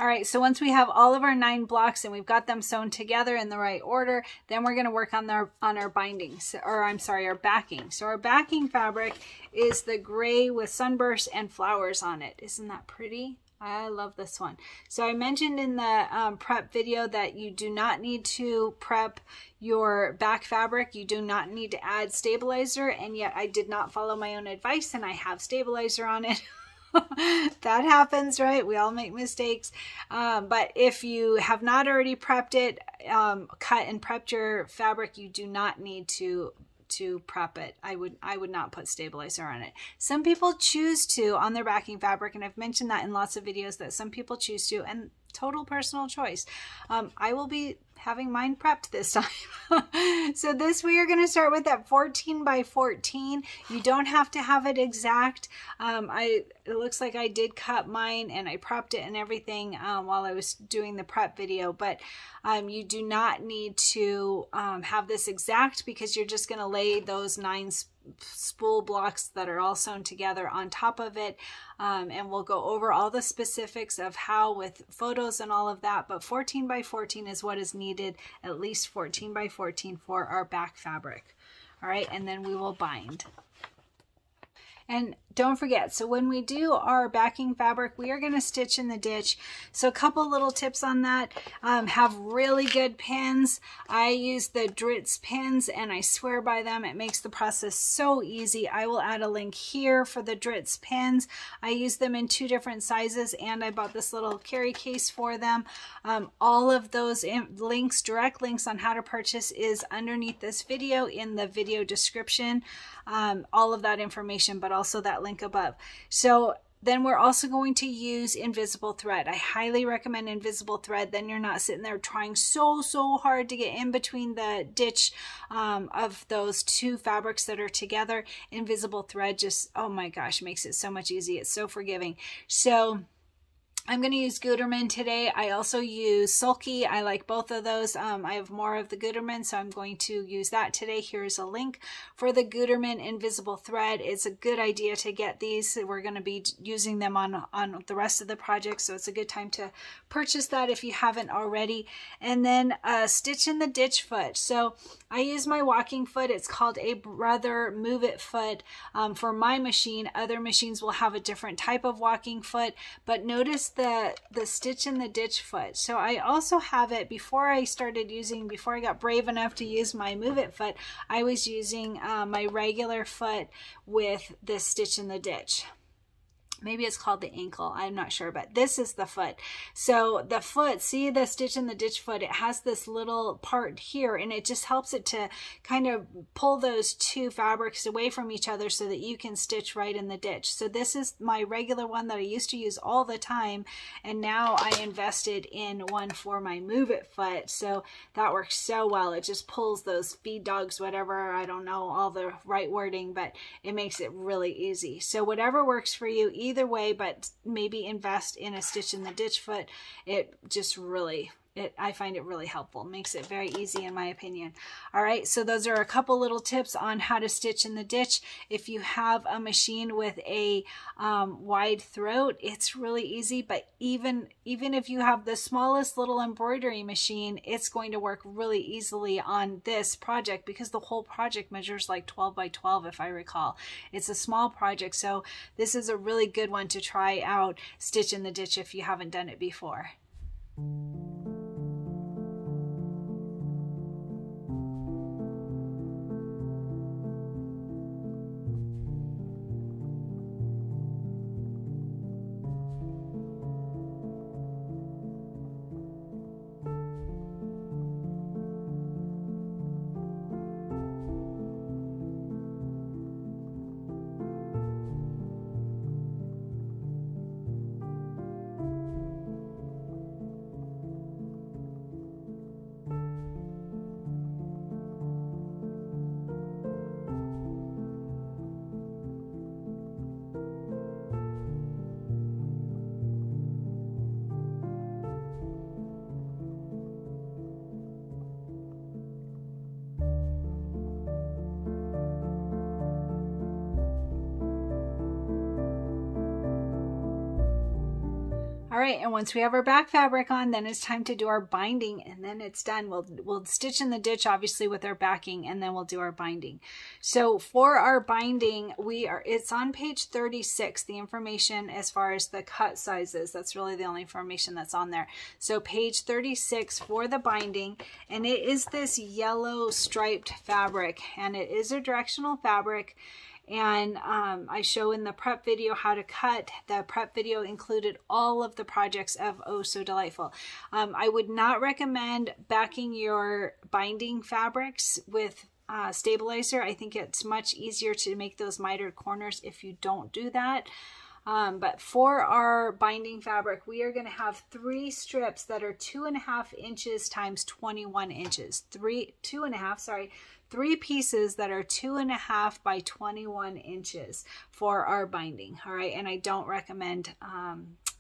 All right, so once we have all of our 9 blocks and we've got them sewn together in the right order, then we're going to work on our bindings, or I'm sorry, our backing. So our backing fabric is the gray with sunburst and flowers on it. Isn't that pretty? I love this one. So I mentioned in the prep video that you do not need to prep your back fabric. You do not need to add stabilizer, and yet I did not follow my own advice and I have stabilizer on it. That happens, right? We all make mistakes. But if you have not already prepped it, cut and prepped your fabric, you do not need to prep it. I would not put stabilizer on it. Some people choose to on their backing fabric, and I've mentioned that in lots of videos that some people choose to, and total personal choice. I will be having mine prepped this time. So this we are going to start with that 14 by 14. You don't have to have it exact. It looks like I did cut mine and I prepped it and everything while I was doing the prep video, but you do not need to have this exact, because you're just going to lay those 9 spool blocks that are all sewn together on top of it, and we'll go over all the specifics of how with photos and all of that, but 14 by 14 is what is needed, at least 14 by 14 for our back fabric. All right, and then we will bind. And don't forget, so when we do our backing fabric, we are going to stitch in the ditch. So a couple little tips on that. Have really good pins. I use the Dritz pins and I swear by them. It makes the process so easy. I will add a link here for the Dritz pins. I use them in 2 different sizes, and I bought this little carry case for them. All of those links, direct links on how to purchase, is underneath this video in the video description. All of that information, but also that link above. So then we're also going to use invisible thread. I highly recommend invisible thread. Then you're not sitting there trying so hard to get in between the ditch of those 2 fabrics that are together. Invisible thread just, oh my gosh, makes it so much easier. It's so forgiving. So I'm going to use Gutermann today. I also use Sulky. I like both of those. I have more of the Gutermann, so I'm going to use that today. Here's a link for the Gutermann Invisible Thread. It's a good idea to get these. We're going to be using them on the rest of the project, so it's a good time to purchase that if you haven't already. And then stitch in the ditch foot. So I use my walking foot. It's called a Brother Move It foot for my machine. Other machines will have a different type of walking foot, but notice the stitch in the ditch foot. So I also have it before I got brave enough to use my Move It foot. I was using my regular foot with this stitch in the ditch. Maybe it's called the ankle, I'm not sure, but this is the foot. So the foot, see the stitch in the ditch foot, it has this little part here, and it just helps it to kind of pull those 2 fabrics away from each other so that you can stitch right in the ditch. So this is my regular one that I used to use all the time, and now I invested in one for my Move It foot. So that works so well. It just pulls those feed dogs, whatever, I don't know all the right wording, but it makes it really easy. So whatever works for you, either way, but maybe invest in a stitch in the ditch foot. It just really, I find it really helpful. Makes it very easy in my opinion. All right, so those are a couple little tips on how to stitch in the ditch. If you have a machine with a wide throat, it's really easy, but even if you have the smallest little embroidery machine, it's going to work really easily on this project because the whole project measures like 12 by 12 if I recall. It's a small project, so this is a really good one to try out, stitch in the ditch, if you haven't done it before. right, and once we have our back fabric on, then it's time to do our binding, and then it's done. We'll stitch in the ditch, obviously, with our backing, and then we'll do our binding. So for our binding, it's on page 36, the information as far as the cut sizes. That's really the only information that's on there. So page 36 for the binding, and it is this yellow striped fabric, and it is a directional fabric. And I show in the prep video how to cut. The prep video included all of the projects of Oh So Delightful. I would not recommend backing your binding fabrics with stabilizer. I think it's much easier to make those mitered corners if you don't do that. But for our binding fabric, we are going to have 3 strips that are 2.5 inches times 21 inches. 3 pieces that are 2.5 by 21 inches for our binding. All right, and I don't recommend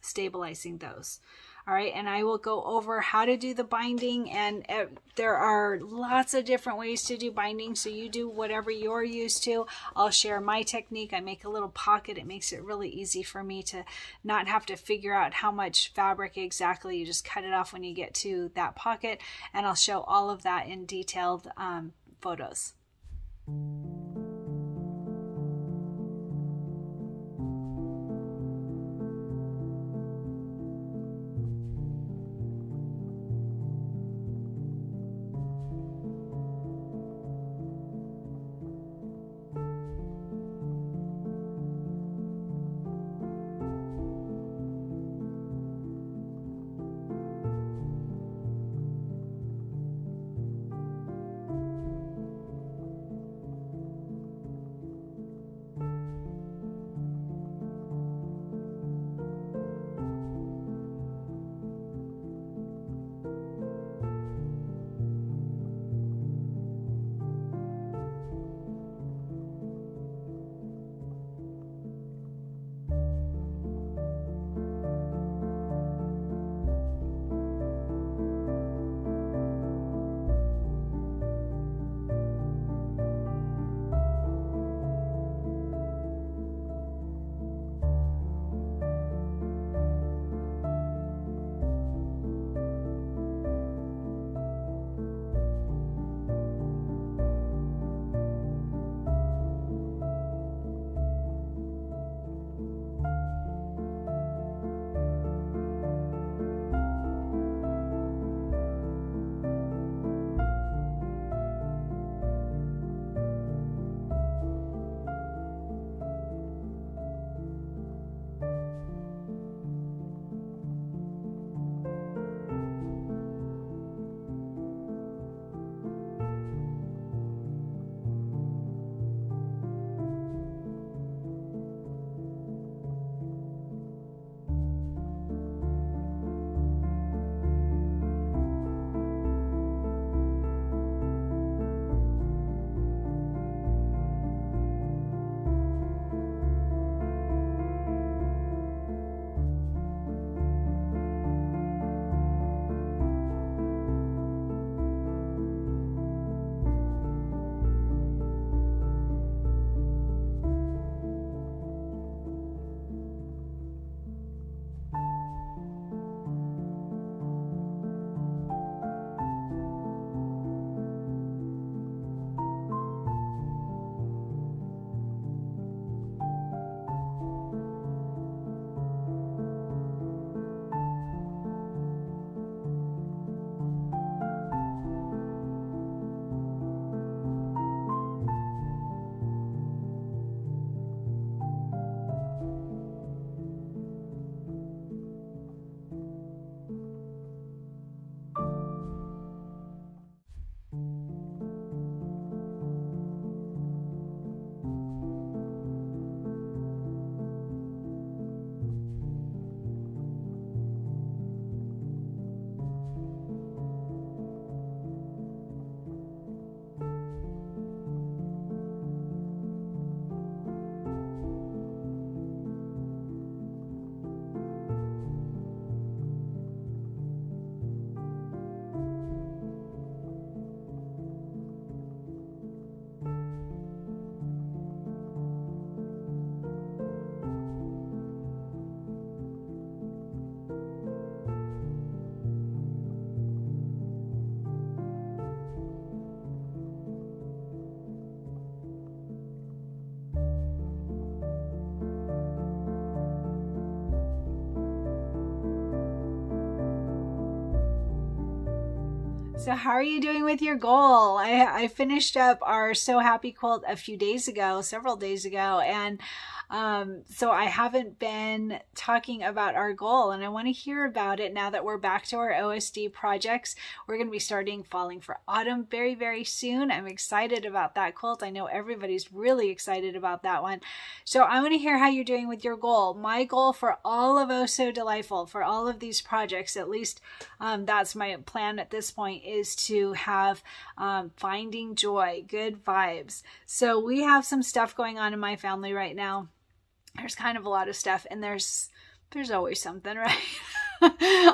stabilizing those. All right, and I will go over how to do the binding, and there are lots of different ways to do binding, so you do whatever you're used to. I'll share my technique. I make a little pocket. It makes it really easy for me to not have to figure out how much fabric exactly. You just cut it off when you get to that pocket, and I'll show all of that in detailed photos. So how are you doing with your goal? I finished up our So Happy quilt a few days ago, several days ago, and so I haven't been talking about our goal, and I want to hear about it now that we're back to our OSD projects. We're going to be starting Falling for Autumn very, very soon. I'm excited about that quilt. I know everybody's really excited about that one. So I want to hear how you're doing with your goal. My goal for all of Oh So Delightful, for all of these projects, at least that's my plan at this point, is to have finding joy, good vibes. So we have some stuff going on in my family right now. There's kind of a lot of stuff, and there's always something, right?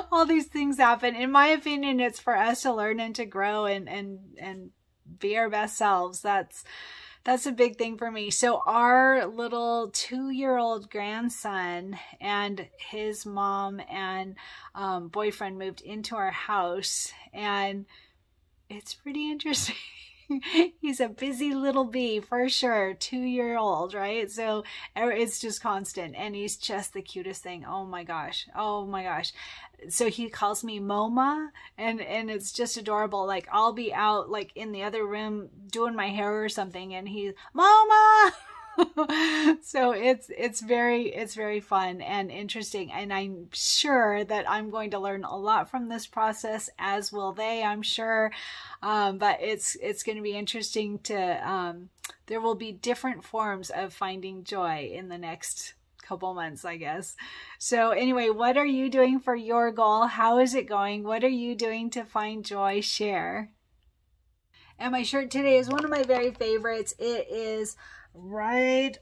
All these things happen. In my opinion, it's for us to learn and to grow and be our best selves. That's a big thing for me. So our little 2-year-old grandson and his mom and boyfriend moved into our house, and it's pretty interesting. He's a busy little bee for sure, 2-year-old, right? So it's just constant, and he's just the cutest thing. Oh my gosh. Oh my gosh. So he calls me Moma, and it's just adorable. Like I'll be out like in the other room doing my hair or something, and he's Moma. So it's very fun and interesting, and I'm sure that I'm going to learn a lot from this process, as will they, I'm sure. But it's going to be interesting to there will be different forms of finding joy in the next couple months, I guess. So anyway, what are you doing for your goal? How is it going? What are you doing to find joy? Share. And my shirt today is one of my very favorites. It is Ride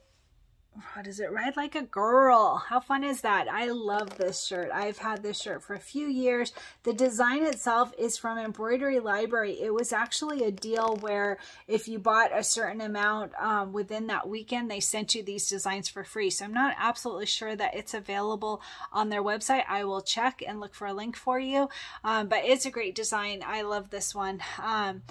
Like a Girl. How fun is that? I love this shirt. I've had this shirt for a few years. The design itself is from Embroidery Library. It was actually a deal where if you bought a certain amount within that weekend, they sent you these designs for free. So I'm not absolutely sure that it's available on their website. I will check and look for a link for you. But it's a great design. I love this one. And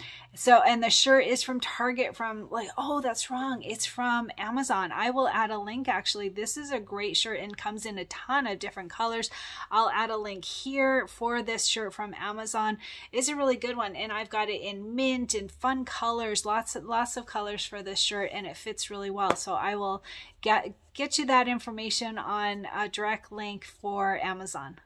the shirt is from Target, oh, that's wrong. It's from Amazon. I will add a link. Actually, this is a great shirt and comes in a ton of different colors. I'll add a link here for this shirt from Amazon. It's a really good one, and I've got it in mint and fun colors, lots of colors for this shirt, and it fits really well. So I will get you that information on a direct link for Amazon.